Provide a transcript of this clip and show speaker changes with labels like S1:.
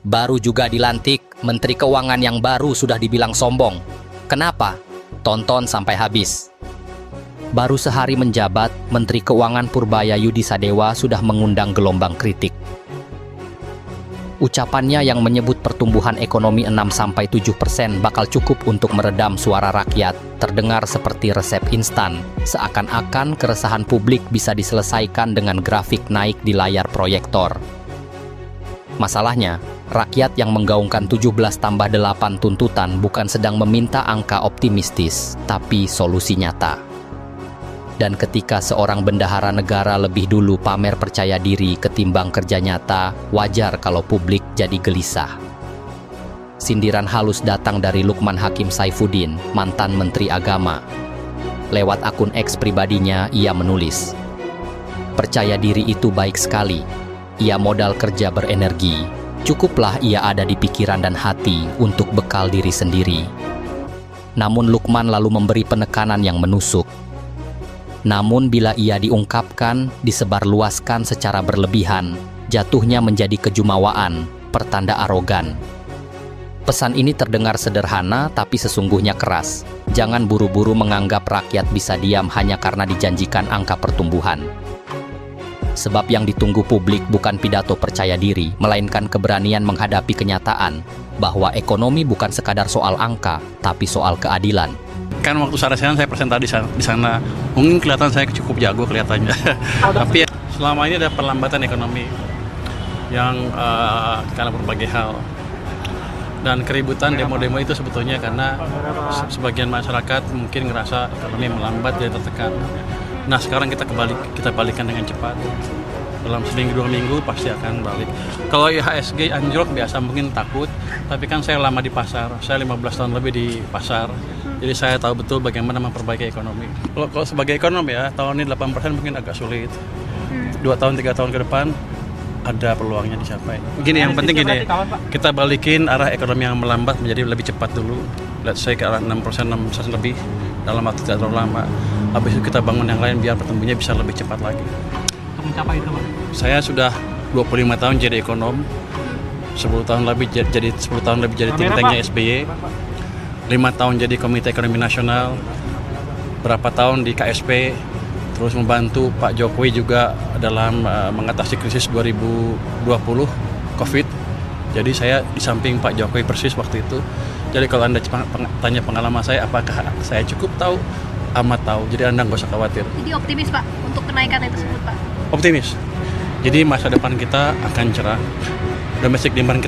S1: Baru juga dilantik, Menteri Keuangan yang baru sudah dibilang sombong. Kenapa? Tonton sampai habis. Baru sehari menjabat, Menteri Keuangan Purbaya Yudi Sadewa sudah mengundang gelombang kritik. Ucapannya yang menyebut pertumbuhan ekonomi 6-7% bakal cukup untuk meredam suara rakyat, terdengar seperti resep instan, seakan-akan keresahan publik bisa diselesaikan dengan grafik naik di layar proyektor. Masalahnya, rakyat yang menggaungkan 17+8 tuntutan bukan sedang meminta angka optimistis, tapi solusi nyata. Dan ketika seorang bendahara negara lebih dulu pamer percaya diri ketimbang kerja nyata, wajar kalau publik jadi gelisah. Sindiran halus datang dari Lukman Hakim Saifuddin, mantan Menteri Agama. Lewat akun X pribadinya, ia menulis, "Percaya diri itu baik sekali. Ia modal kerja berenergi. Cukuplah ia ada di pikiran dan hati untuk bekal diri sendiri." Namun Lukman lalu memberi penekanan yang menusuk. Namun bila ia diungkapkan, disebarluaskan secara berlebihan, jatuhnya menjadi kejumawaan, pertanda arogan. Pesan ini terdengar sederhana tapi sesungguhnya keras. Jangan buru-buru menganggap rakyat bisa diam hanya karena dijanjikan angka pertumbuhan. Sebab yang ditunggu publik bukan pidato percaya diri, melainkan keberanian menghadapi kenyataan bahwa ekonomi bukan sekadar soal angka, tapi soal keadilan.
S2: Kan waktu saya presentasi di sana, mungkin kelihatan saya cukup jago kelihatannya. Tapi selama ini ada perlambatan ekonomi yang karena berbagai hal. Dan keributan demo-demo itu sebetulnya karena sebagian masyarakat mungkin ngerasa ekonomi melambat jadi tertekan. Nah sekarang kita balikan dengan cepat. Dalam seminggu 2 minggu pasti akan balik. Kalau IHSG anjlok biasa mungkin takut, tapi kan saya lama di pasar, saya 15 tahun lebih di pasar, jadi saya tahu betul bagaimana memperbaiki ekonomi. Kalau sebagai ekonom ya, tahun ini 8% mungkin agak sulit. 2 tahun, 3 tahun ke depan ada peluangnya dicapai. Gini, yang penting gini, kita balikin arah ekonomi yang melambat menjadi lebih cepat dulu. Let's say ke arah 6% lebih dalam waktu tidak terlalu lama. Habis itu kita bangun yang lain biar pertumbuhannya bisa lebih cepat lagi.
S3: Mencapai itu, Pak?
S2: Saya sudah 25 tahun jadi ekonom, 10 tahun lebih jadi think tanknya SBY, 5 tahun jadi Komite Ekonomi Nasional, berapa tahun di KSP, terus membantu Pak Jokowi juga dalam mengatasi krisis 2020 COVID. Jadi saya di samping Pak Jokowi persis waktu itu. Jadi kalau Anda tanya pengalaman saya, apakah saya cukup tahu? Amat tahu. Jadi Anda nggak usah khawatir.
S4: Jadi optimis Pak untuk kenaikan itu tersebut Pak?
S2: Optimis. Jadi masa depan kita akan cerah. Domestic demand kita